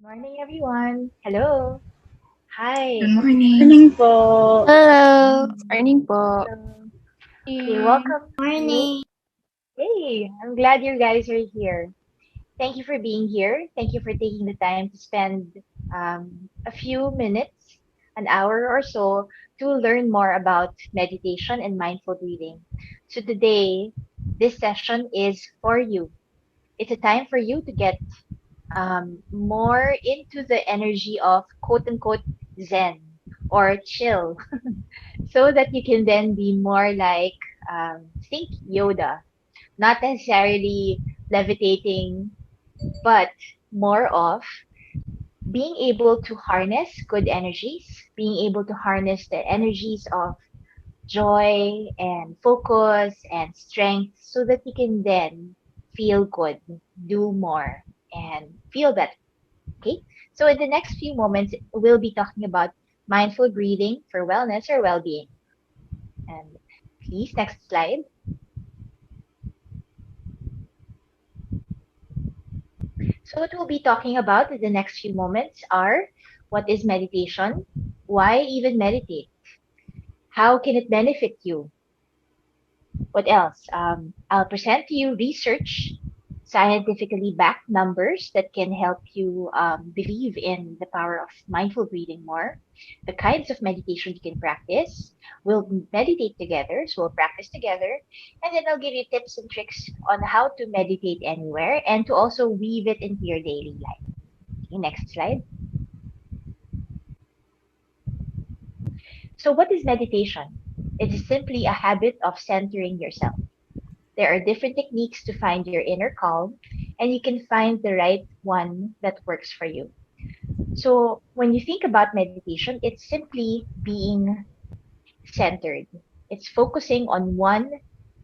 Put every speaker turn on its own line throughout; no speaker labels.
Morning, everyone. Hello.
Good
Hi.
morning.
Morning po.
Hello,
Mm,
morning po.
Hello. Okay,
Morning.
welcome to.
Morning.
Hey, I'm glad you guys are here. Thank you for being here. Thank you for taking the time to spend a few minutes, an hour or so, to learn more about meditation and mindful breathing. So today, this session is for you. It's a time for you to get more into the energy of quote unquote Zen or chill so that you can then be more like, think Yoda, not necessarily levitating, but more of being able to harness good energies, being able to harness the energies of joy and focus and strength so that you can then feel good, do more, and feel better. Okay, so in the next few moments, we'll be talking about mindful breathing for wellness or well being. And please, next slide. So, what we'll be talking about in the next few moments are what is meditation? Why even meditate? How can it benefit you? What else? I'll present to you research, scientifically backed numbers that can help you believe in the power of mindful breathing more, the kinds of meditation you can practice. We'll meditate together, so we'll practice together, and then I'll give you tips and tricks on how to meditate anywhere and to also weave it into your daily life. Okay, next slide. So, what is meditation? It is simply a habit of centering yourself. There are different techniques to find your inner calm, and you can find the right one that works for you. So, when you think about meditation, it's simply being centered. It's focusing on one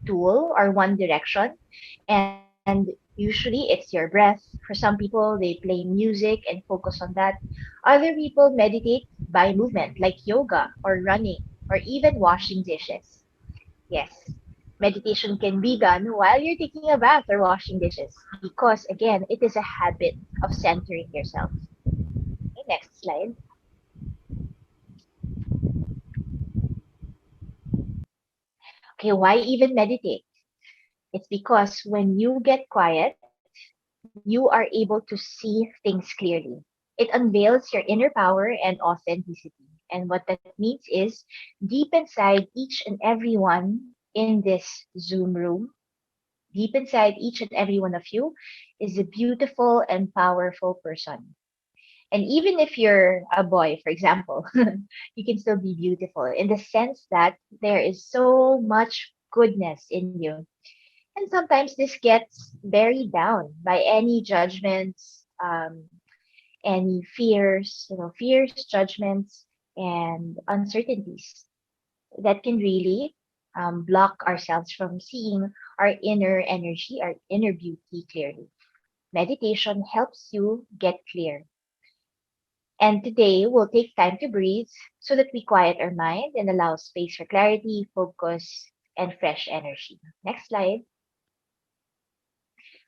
tool or one direction, and usually it's your breath. For some people, they play music and focus on that. Other people meditate by movement, like yoga or running or even washing dishes. Yes, meditation can be done while you're taking a bath or washing dishes because, again, it is a habit of centering yourself. Okay, next slide. Okay, why even meditate? It's because when you get quiet, you are able to see things clearly. It unveils your inner power and authenticity. And what that means is deep inside each and every one in this Zoom room, deep inside each and every one of you is a beautiful and powerful person. And even if you're a boy, for example, you can still be beautiful in the sense that there is so much goodness in you. And sometimes this gets buried down by any judgments, any fears, fears, judgments, and uncertainties that can really block ourselves from seeing our inner energy, our inner beauty clearly. Meditation helps you get clear. And today we'll take time to breathe so that we quiet our mind and allow space for clarity, focus, and fresh energy. Next slide.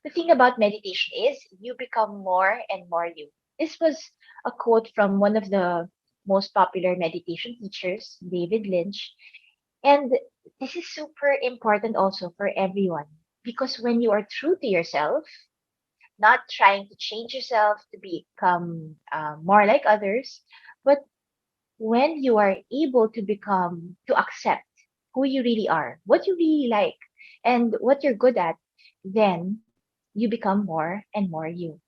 The thing about meditation is you become more and more you. This was a quote from one of the most popular meditation teachers, David Lynch. And this is super important also for everyone because when you are true to yourself, not trying to change yourself to become more like others, but when you are able to accept who you really are, what you really like, and what you're good at, then you become more and more you.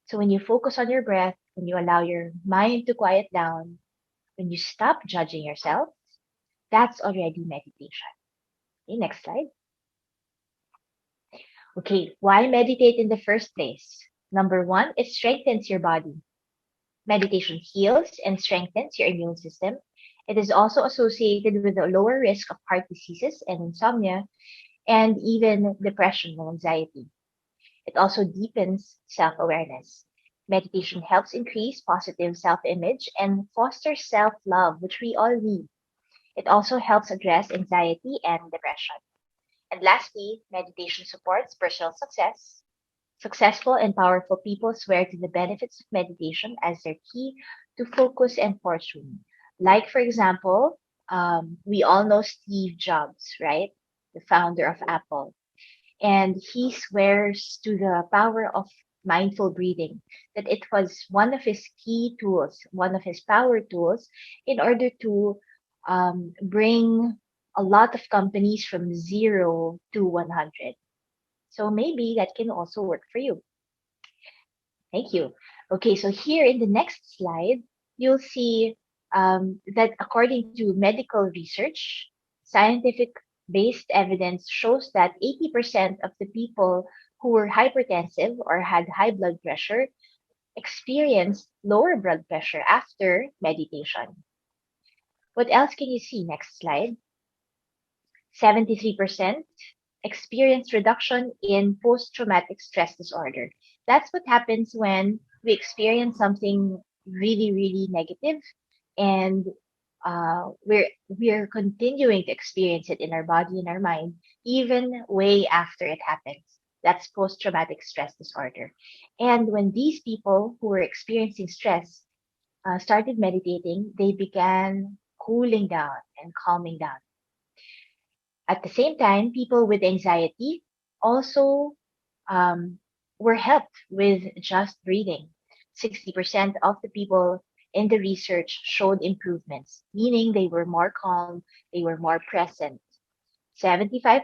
So when you focus on your breath, when you allow your mind to quiet down, when you stop judging yourself, that's already meditation. Okay, next slide. Okay, why meditate in the first place? Number one, it strengthens your body. Meditation heals and strengthens your immune system. It is also associated with a lower risk of heart diseases and insomnia, and even depression and anxiety. It also deepens self awareness. Meditation helps increase positive self image and fosters self love, which we all need. It also helps address anxiety and depression. And lastly, meditation supports personal success. Successful and powerful people swear to the benefits of meditation as their key to focus and fortune. Like, for example, we all know Steve Jobs, right? The founder of Apple. And he swears to the power of mindful breathing, that it was one of his key tools, one of his power tools in order to bring a lot of companies from 0 to 100. So maybe that can also work for you. Thank you. Okay, so here in the next slide, you'll see that according to medical research, scientific based evidence shows that 80% of the people who were hypertensive or had high blood pressure experienced lower blood pressure after meditation. What else can you see? Next slide. 73% experience reduction in post traumatic stress disorder. That's what happens when we experience something really, really negative and we're continuing to experience it in our body and our mind even way after it happens. That's post traumatic stress disorder. And when these people who were experiencing stress started meditating, they began cooling down and calming down. At the same time, people with anxiety also um, were helped with just breathing. 60% of the people in the research showed improvements, meaning they were more calm, they were more present. 75%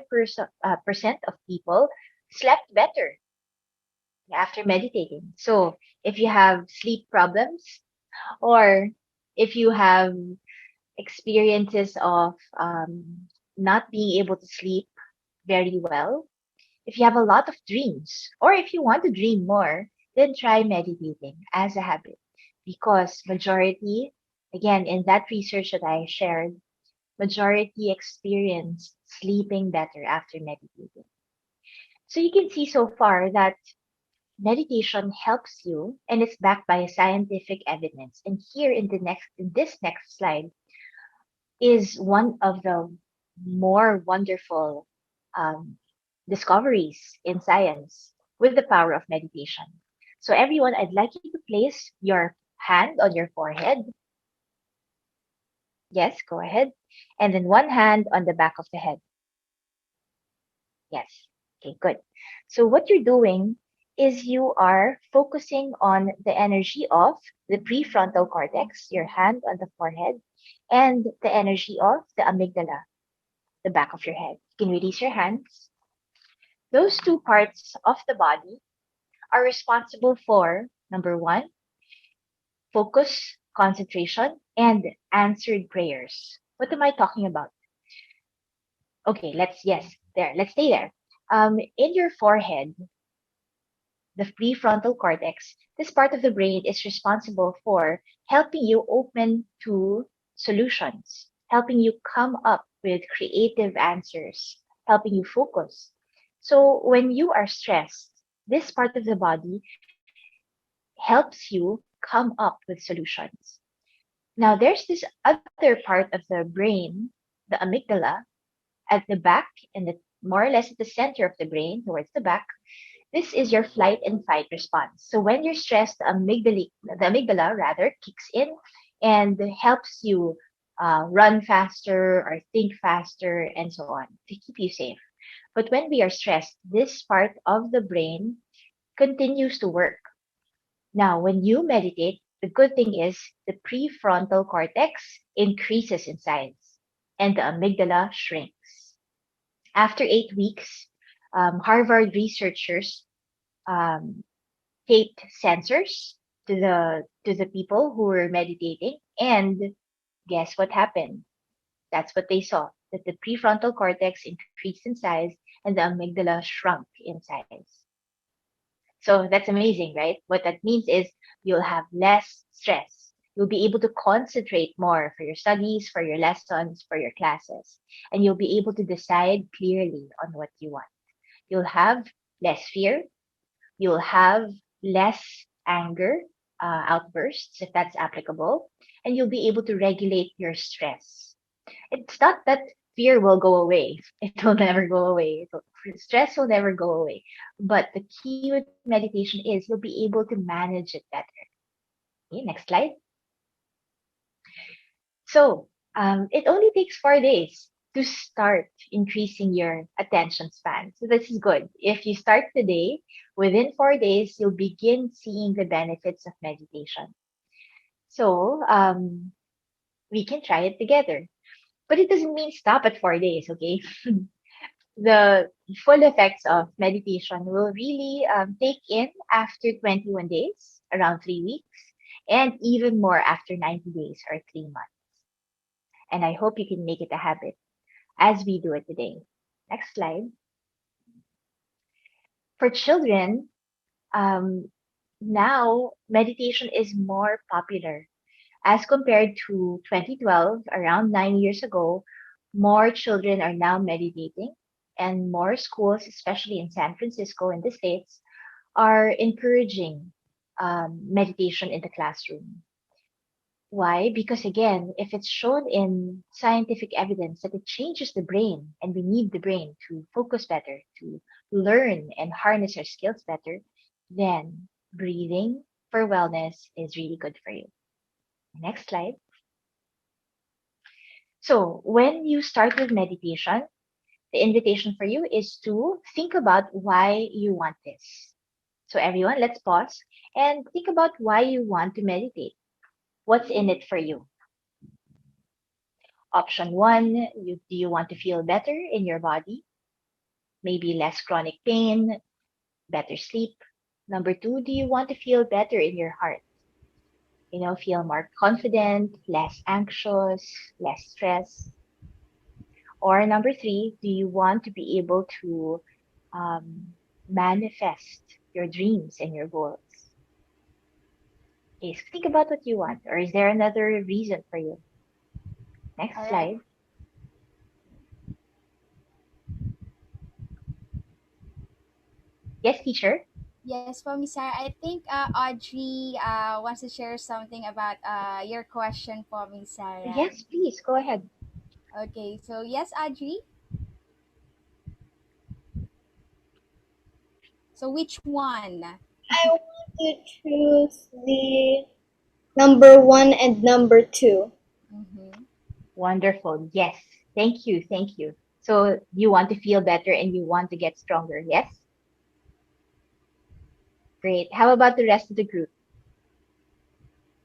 percent of people slept better after meditating. So if you have sleep problems or if you have experiences of not being able to sleep very well, if you have a lot of dreams, or if you want to dream more, then try meditating as a habit. Because majority, again, in that research that I shared, majority experience sleeping better after meditating. So you can see so far that meditation helps you and it's backed by scientific evidence. And here in this next slide is one of the more wonderful um, discoveries in science with the power of meditation. So, everyone, I'd like you to place your hand on your forehead. Yes, go ahead. And then one hand on the back of the head. Yes. Okay, good. So, what you're doing is you are focusing on the energy of the prefrontal cortex, your hand on the forehead, and the energy of the amygdala, the back of your head. You can release your hands. Those two parts of the body are responsible for number one, focus, concentration, and answered prayers. What am I talking about? Okay, let's stay there. In your forehead, the prefrontal cortex, this part of the brain is responsible for helping you open to solutions, helping you come up with creative answers, helping you focus. So when you are stressed, this part of the body helps you come up with solutions. Now, there's this other part of the brain, the amygdala, at the back and more or less at the center of the brain, towards the back. This is your flight and fight response. So when you're stressed, the amygdala rather kicks in and helps you run faster or think faster and so on to keep you safe. But when we are stressed, this part of the brain continues to work. Now, when you meditate, the good thing is the prefrontal cortex increases in size and the amygdala shrinks. After 8 weeks, Harvard researchers um, taped sensors to the people who were meditating, and guess what happened? That's what they saw, that the prefrontal cortex increased in size and the amygdala shrunk in size. So that's amazing, right? What that means is you'll have less stress. You'll be able to concentrate more for your studies, for your lessons, for your classes, and you'll be able to decide clearly on what you want. You'll have less fear. You'll have less anger outbursts, if that's applicable, and you'll be able to regulate your stress. It's not that Fear will go away. It will never go away. Stress will never go away. But the key with meditation is you'll be able to manage it better. Okay, next slide. So it only takes 4 days to start increasing your attention span. So this is good. If you start today, within 4 days, you'll begin seeing the benefits of meditation. So we can try it together. But it doesn't mean stop at 4 days, okay? The full effects of meditation will really take in after 21 days, around 3 weeks, and even more after 90 days or 3 months. And I hope you can make it a habit as we do it today. Next slide. For children, um, now meditation is more popular as compared to 2012, around 9 years ago. More children are now meditating, and more schools, especially in San Francisco in the States, are encouraging meditation in the classroom. Why? Because again, if it's shown in scientific evidence that it changes the brain and we need the brain to focus better, to learn and harness our skills better, then breathing for wellness is really good for you. Next slide. So when you start with meditation, the invitation for you is to think about why you want this. So everyone, let's pause and think about why you want to meditate. What's in it for you? Option one, do you want to feel better in your body? Maybe less chronic pain, better sleep. Number two, do you want to feel better in your heart? Feel more confident, less anxious, less stress. Or number three, do you want to be able to manifest your dreams and your goals? Okay, so think about what you want. Or is there another reason for you?
All
Next
right.
slide. Yes, teacher?
Yes, for me, Sarah, I think Audrey wants to share something about your question for me, Sarah.
Yes, please, go ahead.
Okay, so yes, Audrey. So which one?
I want to choose the number one and number two.
Mm-hmm.
Wonderful. Yes. Thank you. Thank you. So you want to feel better and you want to get stronger. Yes? Great. How about the rest of the group?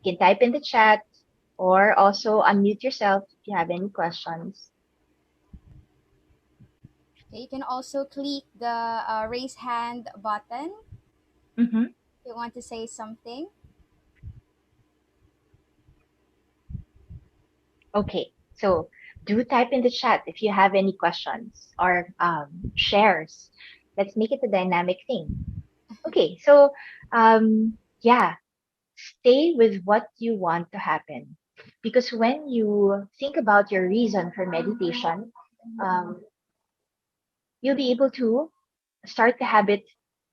You can type in the chat or also unmute yourself if you have any questions.
Okay, you can also click the raise hand button
Mm-hmm.
if you want to say something.
Okay. So do type in the chat if you have any questions or shares. Let's make it a dynamic thing. Okay. So, yeah, stay with what you want to happen. Because when you think about your reason for meditation, um, you'll be able to start the habit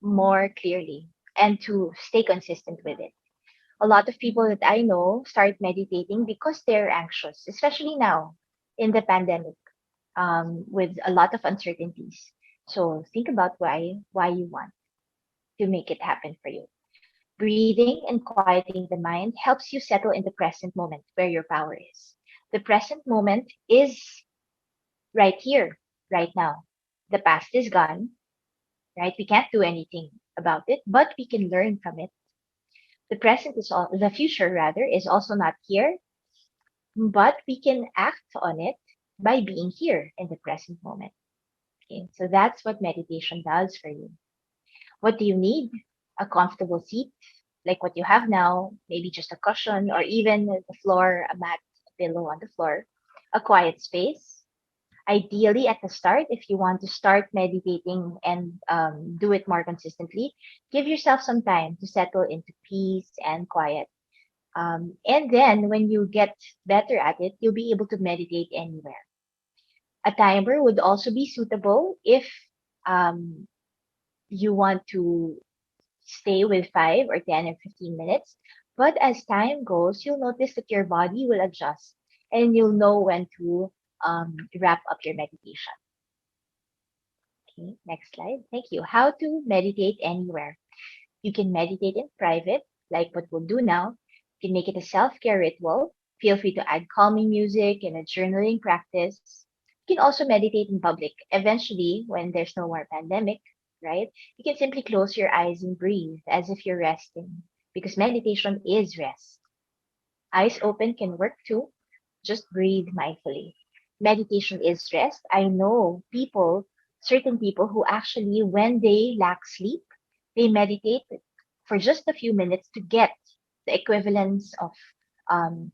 more clearly and to stay consistent with it. A lot of people that I know start meditating because they're anxious, especially now in the pandemic, with a lot of uncertainties. So think about why you want to make it happen for you. Breathing and quieting the mind helps you settle in the present moment where your power is. The present moment is right here, right now. The past is gone, right? We can't do anything about it, but we can learn from it. The future rather, is also not here, but we can act on it by being here in the present moment. Okay, so that's what meditation does for you. What do you need? A comfortable seat, like what you have now, maybe just a cushion or even the floor, a mat, a pillow on the floor, a quiet space. Ideally, at the start, if you want to start meditating and do it more consistently, give yourself some time to settle into peace and quiet. And then when you get better at it, you'll be able to meditate anywhere. A timer would also be suitable if um, you want to stay with 5 or 10 or 15 minutes. But as time goes, you'll notice that your body will adjust and you'll know when to wrap up your meditation. Okay, next slide. Thank you. How to meditate anywhere. You can meditate in private, like what we'll do now. You can make it a self-care ritual. Feel free to add calming music and a journaling practice. You can also meditate in public. Eventually, when there's no more pandemic, right? You can simply close your eyes and breathe as if you're resting, because meditation is rest. Eyes open can work too. Just breathe mindfully. Meditation is rest. I know certain people who actually, when they lack sleep, they meditate for just a few minutes to get the equivalence of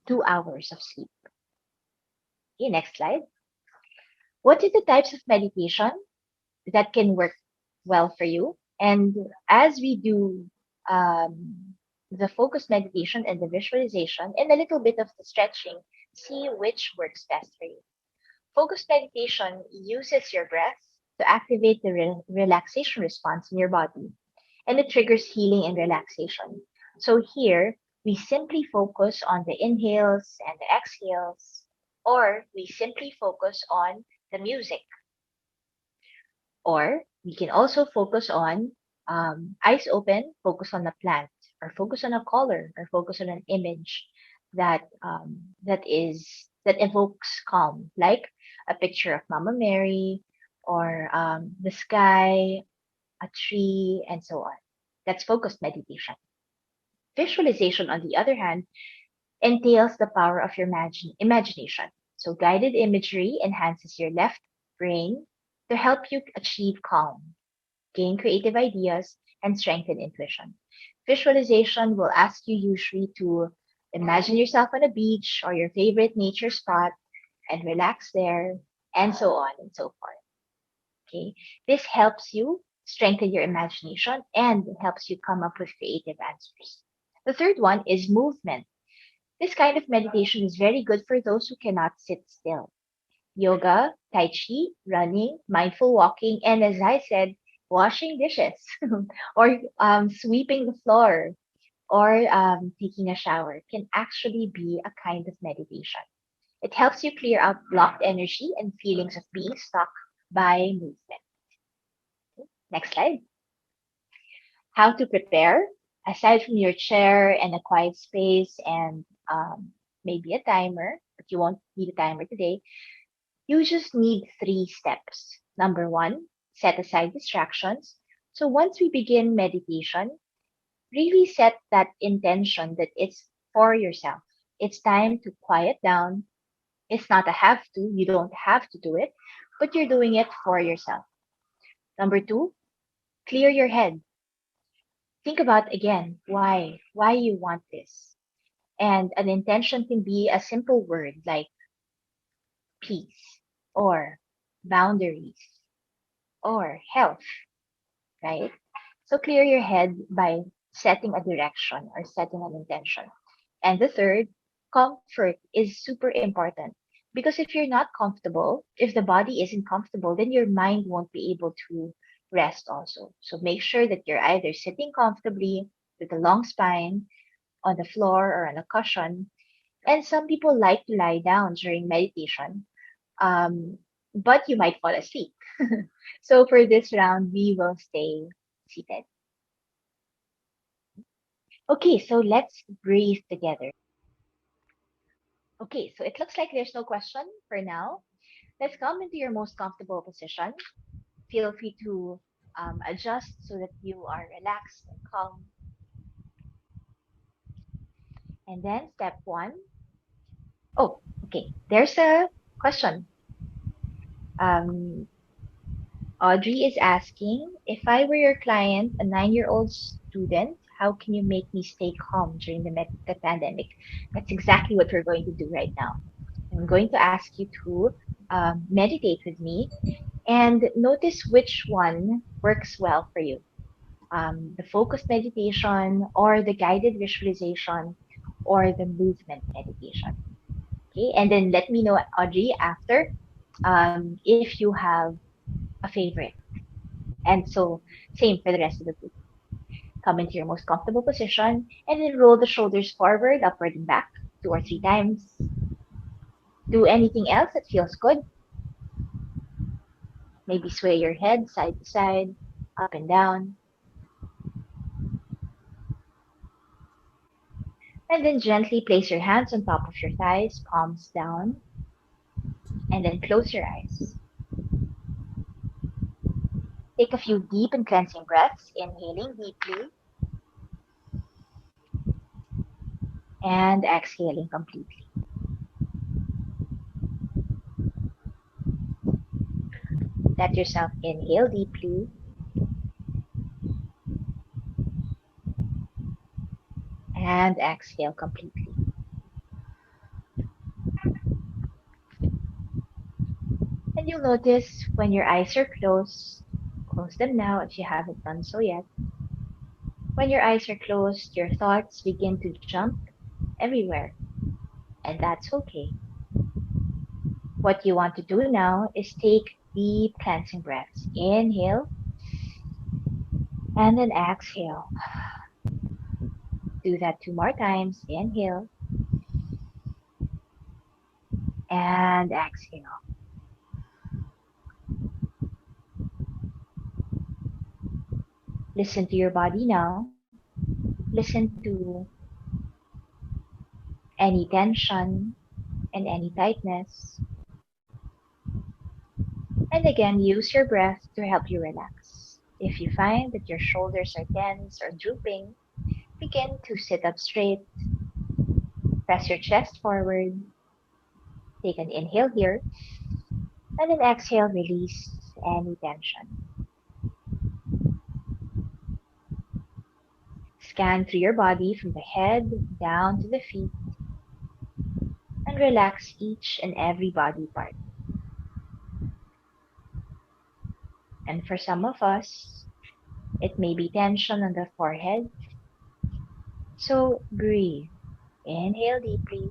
2 hours of sleep. Okay, next slide. What are the types of meditation that can work well for you? And as we do the focused meditation and the visualization and a little bit of the stretching, see which works best for you. Focused meditation uses your breath to activate the relaxation response in your body, and it triggers healing and relaxation. So here, we simply focus on the inhales and the exhales, or we simply focus on the music, or we can also focus on eyes open, focus on a plant, or focus on a color, or focus on an image that evokes calm, like a picture of Mama Mary, or the sky, a tree, and so on. That's focused meditation. Visualization, on the other hand, entails the power of your imagination. So guided imagery enhances your left brain to help you achieve calm, gain creative ideas, and strengthen intuition. Visualization will ask you usually to imagine yourself on a beach or your favorite nature spot and relax there, and so on and so forth. Okay. This helps you strengthen your imagination and helps you come up with creative answers. The third one is movement. This kind of meditation is very good for those who cannot sit still. Yoga, Tai Chi, running, mindful walking, and as I said, washing dishes or sweeping the floor or taking a shower can actually be a kind of meditation. It helps you clear out blocked energy and feelings of being stuck by movement. Next slide. How to prepare. Aside from your chair and a quiet space and maybe a timer, but you won't need a timer today, you just need 3 steps. Number one, set aside distractions. So once we begin meditation, really set that intention that it's for yourself. It's time to quiet down. It's not a have to. You don't have to do it, but you're doing it for yourself. Number two, clear your head. Think about again why you want this. And an intention can be a simple word like peace or boundaries or health, right? So clear your head by setting a direction or setting an intention. And the third, comfort is super important because if you're not comfortable, if the body isn't comfortable, then your mind won't be able to rest also. So make sure that you're either sitting comfortably with a long spine on the floor or on a cushion. And some people like to lie down during meditation, um, but you might fall asleep. So for this round, we will stay seated. Okay, so let's breathe together. Okay, so it looks like there's no question for now. Let's come into your most comfortable position. Feel free to adjust so that you are relaxed and calm. And then step one. Oh, okay. There's a question. Um, Audrey is asking, if I were your client, a 9-year-old student, how can you make me stay calm during the pandemic? That's exactly what we're going to do right now. I'm going to ask you to meditate with me and notice which one works well for you. The focused meditation or the guided visualization or the movement meditation. Okay. And then let me know, Audrey, after if you have a favorite. And so same for the rest of the group. Come into your most comfortable position and then roll the shoulders forward, upward and back 2 or 3 times. Do anything else that feels good. Maybe sway your head side to side, up and down, and then gently place your hands on top of your thighs, palms down, and then close your eyes. Take a few deep and cleansing breaths, inhaling deeply and exhaling completely. Let yourself inhale deeply and exhale completely. And you'll notice when your eyes are closed, close them now if you haven't done so yet. When your eyes are closed, your thoughts begin to jump everywhere, and that's okay. What you want to do now is take deep cleansing breaths. Inhale and then exhale. Do that two more times. Inhale and exhale. Listen to your body now. Listen to any tension and any tightness. And again, use your breath to help you relax. If you find that your shoulders are tense or drooping, begin to sit up straight. Press your chest forward. Take an inhale here. And then exhale, release any tension. Scan through your body from the head down to the feet and relax each and every body part. And for some of us, it may be tension on the forehead. So breathe. Inhale deeply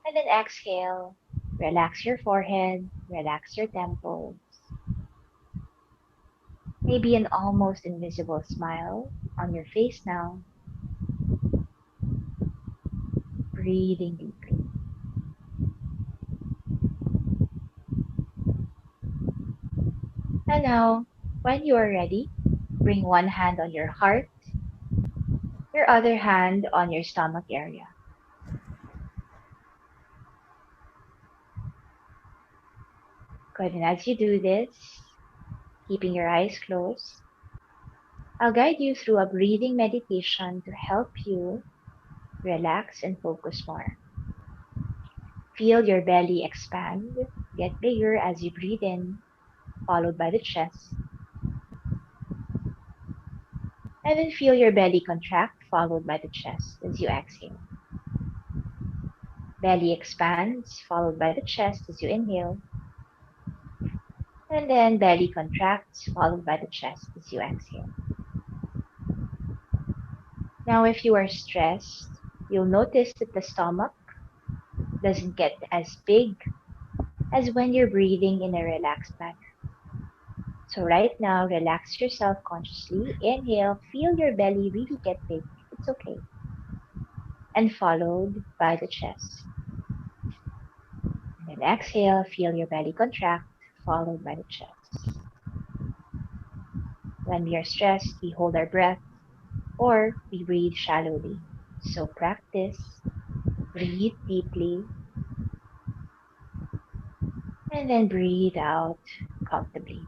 and then exhale. Relax your forehead, relax your temples. Maybe an almost invisible smile on your face now. Breathing deeply. And now, when you are ready, bring one hand on your heart, your other hand on your stomach area. Good. And as you do this, keeping your eyes closed, I'll guide you through a breathing meditation to help you relax and focus more. Feel your belly expand, get bigger as you breathe in, followed by the chest. And then feel your belly contract, followed by the chest as you exhale. Belly expands, followed by the chest as you inhale. And then belly contracts, followed by the chest as you exhale. Now, if you are stressed, you'll notice that the stomach doesn't get as big as when you're breathing in a relaxed manner. So right now, relax yourself consciously. Inhale, feel your belly really get big. It's okay. And followed by the chest. And then exhale, feel your belly contract, followed by the chest. When we are stressed, we hold our breath or we breathe shallowly. So practice, breathe deeply, and then breathe out comfortably.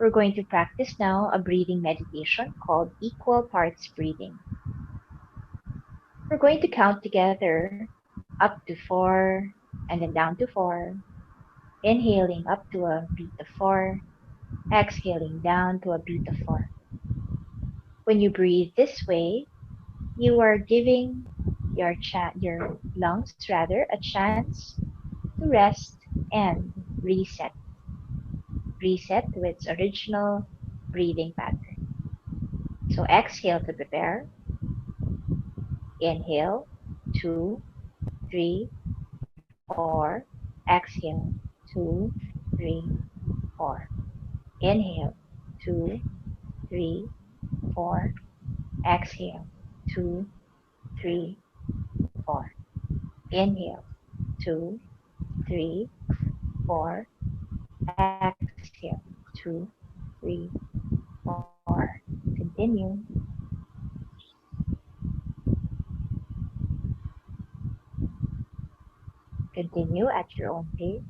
We're going to practice now a breathing meditation called equal parts breathing. We're going to count together up to 4 and then down to 4, inhaling up to a beat of 4, exhaling down to a beat of 4. When you breathe this way, you are giving your lungs rather a chance to rest and reset. Reset to its original breathing pattern. So exhale to prepare. Inhale, 2, 3, 4. Exhale, 2, 3, 4. Inhale, 2, 3, 4. Exhale, 2, 3, Inhale, 2, 3, 4. Exhale, 2, 3, 4. Continue. Continue at your own pace.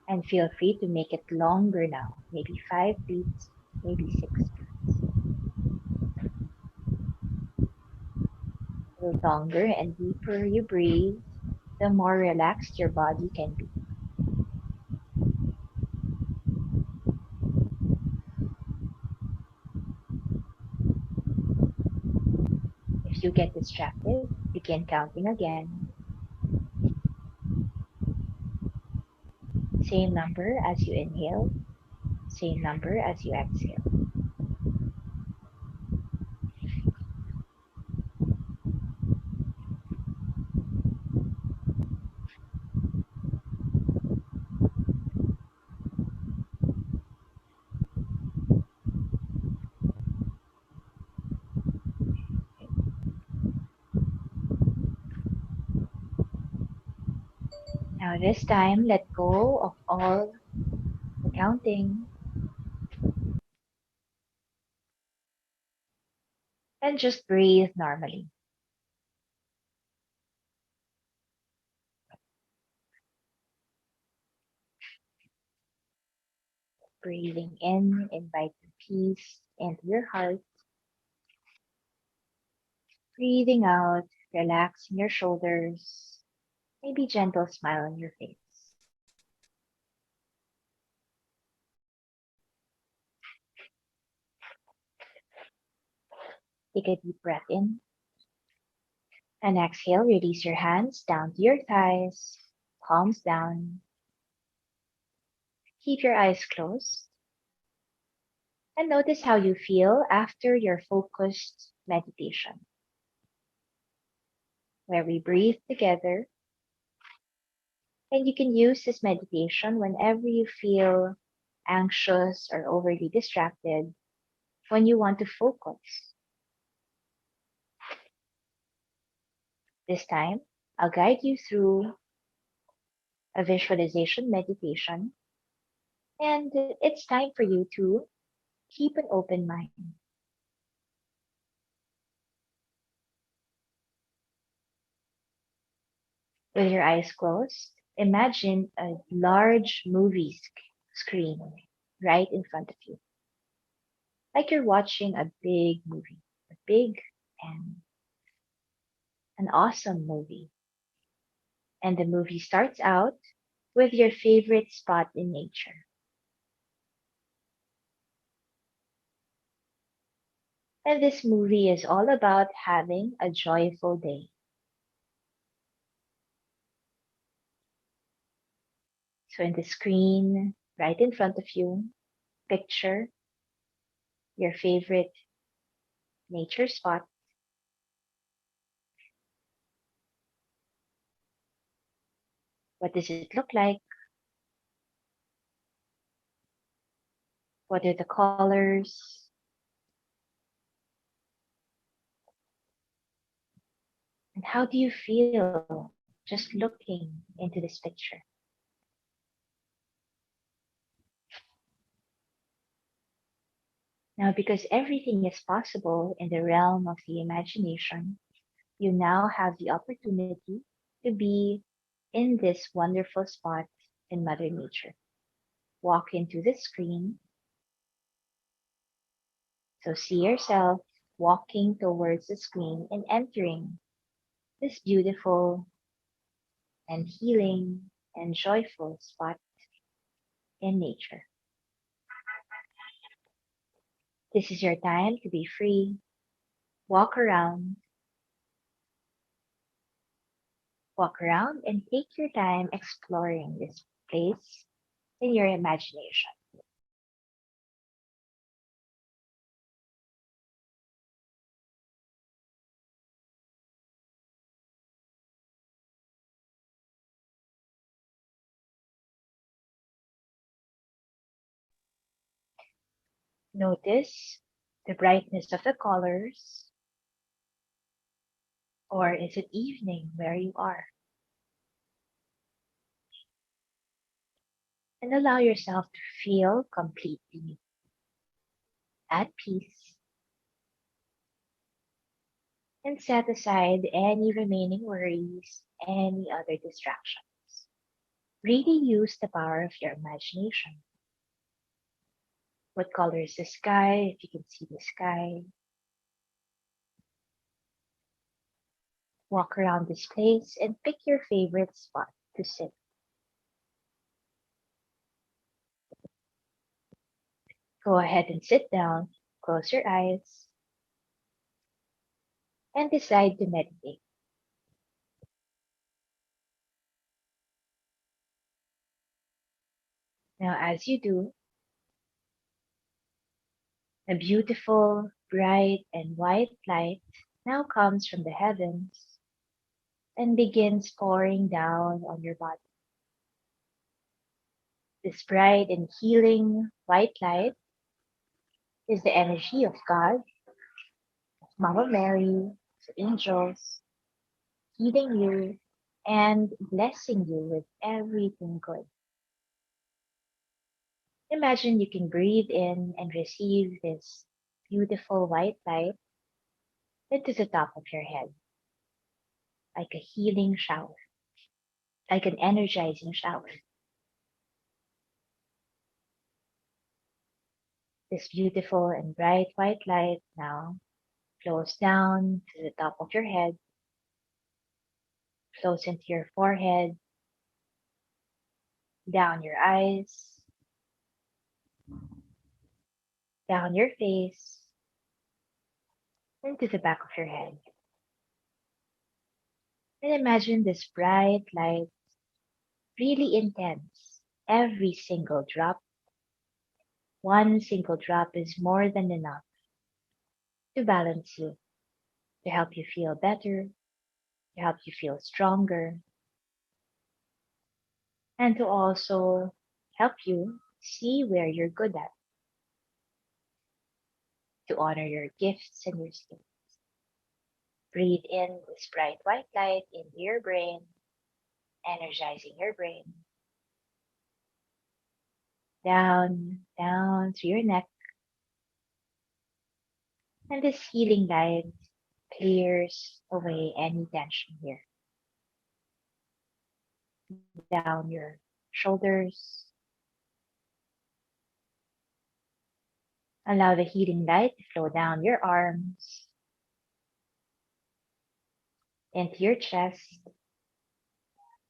And feel free to make it longer now. Maybe 5 beats, maybe 6 beats. The longer and deeper you breathe, the more relaxed your body can be. If you get distracted, begin counting again. Same number as you inhale, same number as you exhale. Now, this time, let go of all the counting and just breathe normally. Breathing in, inviting peace into your heart. Breathing out, relaxing your shoulders. Maybe gentle smile on your face. Take a deep breath in and exhale. Release your hands down to your thighs, palms down. Keep your eyes closed and notice how you feel after your focused meditation, where we breathe together. And you can use this meditation whenever you feel anxious or overly distracted, when you want to focus. This time, I'll guide you through a visualization meditation, and it's time for you to keep an open mind. With your eyes closed, imagine a large movie screen right in front of you, like you're watching a big movie, a big and an awesome movie. And the movie starts out with your favorite spot in nature. And this movie is all about having a joyful day. So in the screen right in front of you, picture your favorite nature spot. What does it look like? What are the colors? And how do you feel just looking into this picture? Now, because everything is possible in the realm of the imagination, you now have the opportunity to be in this wonderful spot in Mother Nature. Walk into the screen. So see yourself walking towards the screen and entering this beautiful and healing and joyful spot in nature. This is your time to be free. Walk around and take your time exploring this place in your imagination. Notice The brightness of the colors, or is it evening where you are? And allow yourself to feel completely at peace and set aside any remaining worries, any other distractions. Really use the power of your imagination. What color is the sky? If you can see the sky, walk around this place and pick your favorite spot to sit. Go ahead and sit down, close your eyes, and decide to meditate. Now, as you do, a beautiful, bright, and white light now comes from the heavens and begins pouring down on your body. This bright and healing white light is the energy of God, Mama Mary, the angels, healing you and blessing you with everything good. Imagine you can breathe in and receive this beautiful white light into the top of your head, like a healing shower, like an energizing shower. This beautiful and bright white light now flows down to the top of your head, flows into your forehead, down your eyes, down your face, into the back of your head. And imagine this bright light, really intense. Every single drop, one single drop is more than enough to balance you, to help you feel better, to help you feel stronger, and to also help you see where you're good at, to honor your gifts and your skills. Breathe in this bright white light into your brain, energizing your brain. Down through your neck. And this healing light clears away any tension here. Down your shoulders. Allow the healing light to flow down your arms, into your chest,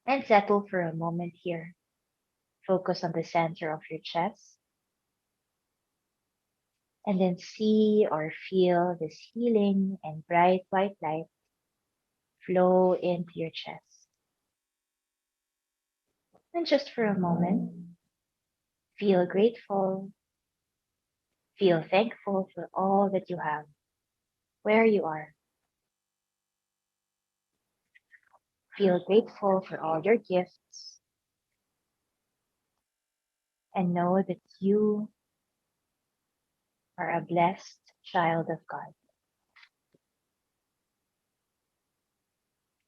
and settle for a moment here. Focus on the center of your chest, and then see or feel this healing and bright white light flow into your chest. And just for a moment, feel grateful, feel thankful for all that you have, where you are. Feel grateful for all your gifts and know that you are a blessed child of God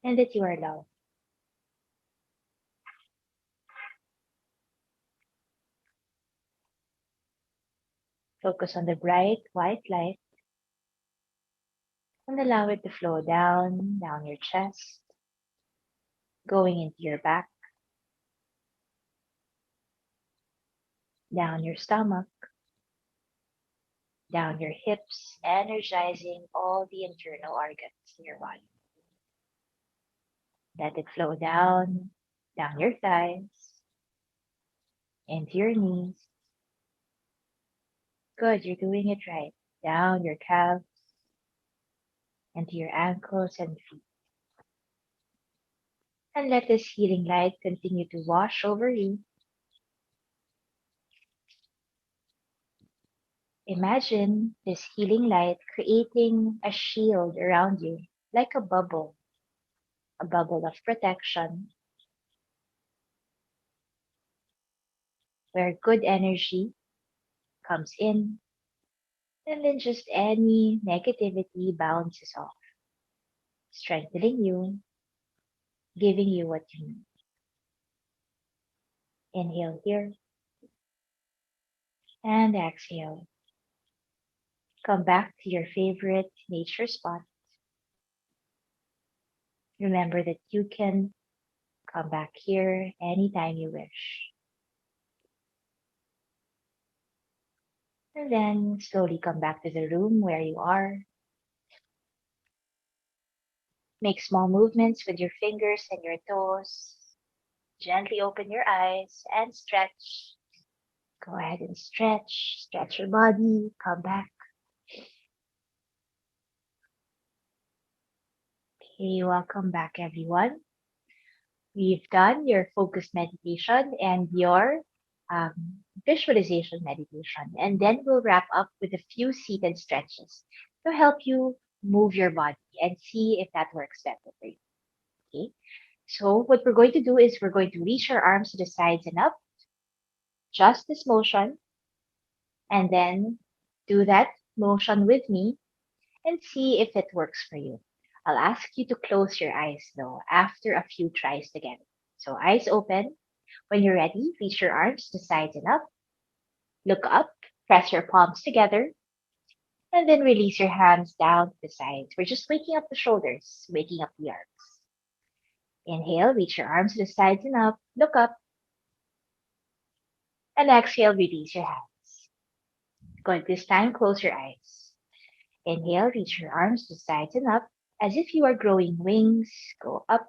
and that you are loved. Focus on the bright white light and allow it to flow down your chest, going into your back, down your stomach, down your hips, energizing all the internal organs in your body. Let it flow down your thighs, into your knees. Good, you're doing it right. Down your calves, into your ankles and feet. And let this healing light continue to wash over you. Imagine this healing light creating a shield around you, like a bubble of protection, where good energy comes in And then just any negativity bounces off, strengthening you, giving you what you need. Inhale here and exhale. Come back to your favorite nature spot. Remember that you can come back here anytime you wish. And then slowly come back to the room where you are. Make small movements with your fingers and your toes. Gently open your eyes and stretch. Go ahead and stretch. Stretch your body. Come back. Okay, welcome back, everyone. We've done your focused meditation and your visualization meditation. And then we'll wrap up with a few seated stretches to help you move your body and see if that works better for you. Okay. So what we're going to do is we're going to reach our arms to the sides and up, just this motion, and then do that motion with me and see if it works for you. I'll ask you to close your eyes though after a few tries together. So eyes open. When you're ready, reach your arms to the sides and up. Look up, press your palms together, and then release your hands down to the sides. We're just waking up the shoulders, waking up the arms. Inhale, reach your arms to the sides and up. Look up, and exhale, release your hands. Good. This time, close your eyes. Inhale, reach your arms to the sides and up, as if you are growing wings. Go up,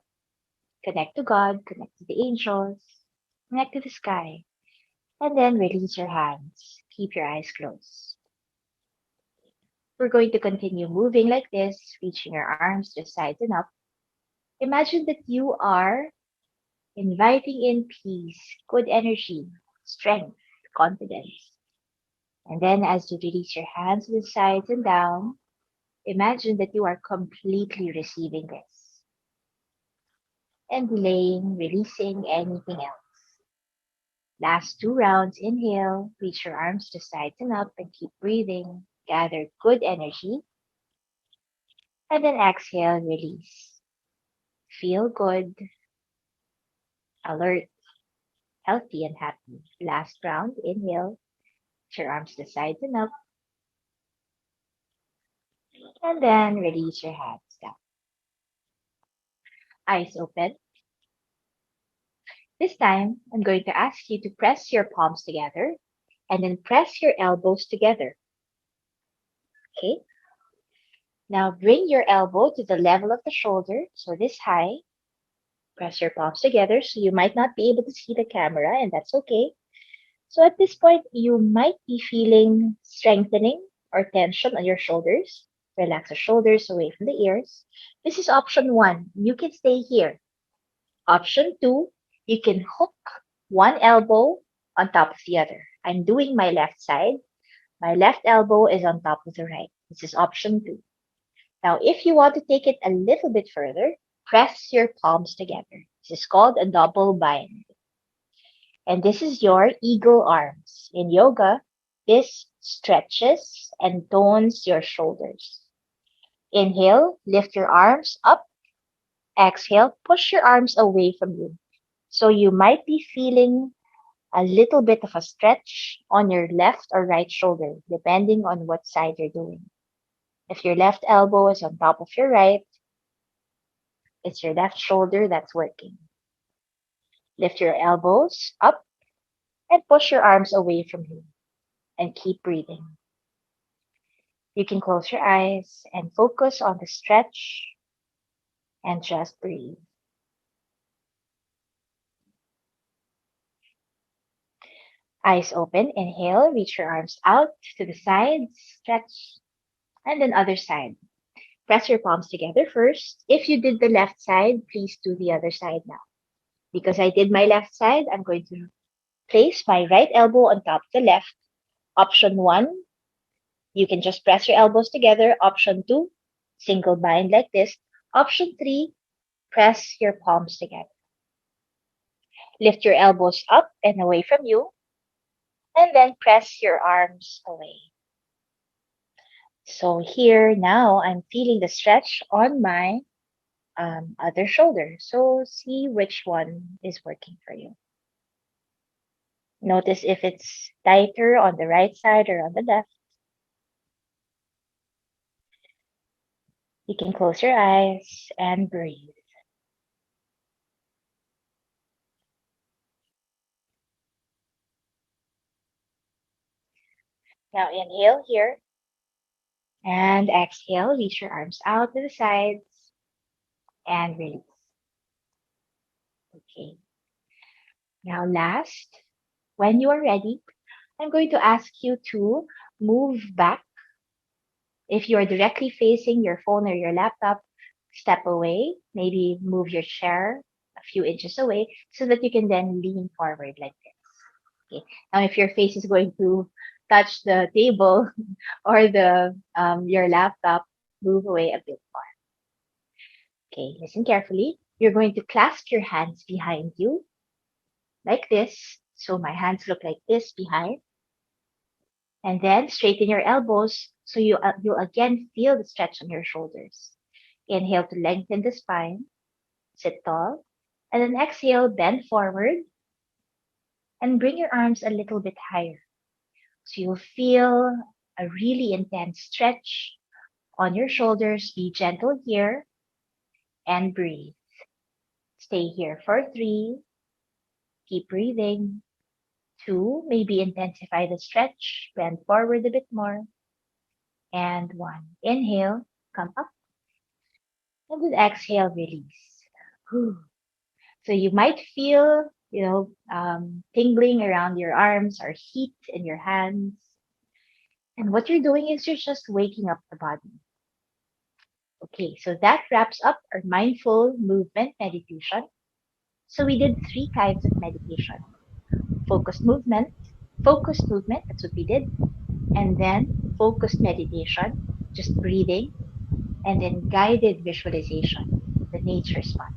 connect to God, connect to the angels, connect to the sky, and then release your hands. Keep your eyes closed. We're going to continue moving like this, reaching your arms to the sides and up. Imagine that you are inviting in peace, good energy, strength, confidence. And then as you release your hands to the sides and down, imagine that you are completely receiving this and delaying, releasing anything else. Last two rounds, inhale, reach your arms to the sides and up and keep breathing. Gather good energy. And then exhale, release. Feel good, alert, healthy, and happy. Last round, inhale, reach your arms to the sides and up. And then release your hands down. Eyes open. This time, I'm going to ask you to press your palms together and then press your elbows together. Okay? Now bring your elbow to the level of the shoulder, so this high. Press your palms together, so you might not be able to see the camera, and that's okay. So at this point, you might be feeling strengthening or tension on your shoulders. Relax the shoulders away from the ears. This is option one. You can stay here. Option two, you can hook one elbow on top of the other. I'm doing my left side. My left elbow is on top of the right. This is option two. Now, if you want to take it a little bit further, press your palms together. This is called a double bind. And this is your eagle arms. In yoga, this stretches and tones your shoulders. Inhale, lift your arms up. Exhale, push your arms away from you. So you might be feeling a little bit of a stretch on your left or right shoulder, depending on what side you're doing. If your left elbow is on top of your right, it's your left shoulder that's working. Lift your elbows up and push your arms away from you and keep breathing. You can close your eyes and focus on the stretch and just breathe. Eyes open, inhale, reach your arms out to the sides, stretch, and then other side. Press your palms together first. If you did the left side, please do the other side now. Because I did my left side, I'm going to place my right elbow on top of the left. Option one, you can just press your elbows together. Option two, single bind like this. Option three, press your palms together. Lift your elbows up and away from you, and then press your arms away. So here now I'm feeling the stretch on my other shoulder. So see which one is working for you. Notice if it's tighter on the right side or on the left. You can close your eyes and breathe. Now inhale here and exhale. Reach your arms out to the sides and release. Okay. Now last, when you are ready, I'm going to ask you to move back. If you are directly facing your phone or your laptop, step away, maybe move your chair a few inches away so that you can then lean forward like this. Okay. Now, if your face is going to touch the table or the your laptop, move away a bit more. Okay, listen carefully. You're going to clasp your hands behind you like this. So my hands look like this behind, and then straighten your elbows so you'll again feel the stretch on your shoulders. Inhale to lengthen the spine, sit tall, and then exhale, bend forward, and bring your arms a little bit higher. So you'll feel a really intense stretch on your shoulders. Be gentle here and breathe. Stay here for 3. Keep breathing. 2. Maybe intensify the stretch. Bend forward a bit more. And 1. Inhale, come up. And then exhale, release. Whew. So you might feel, tingling around your arms or heat in your hands. And what you're doing is you're just waking up the body. Okay, so that wraps up our mindful movement meditation. So we did 3 kinds of meditation. Focused movement, focused movement, that's what we did. And then focused meditation, just breathing. And then guided visualization, the nature spot.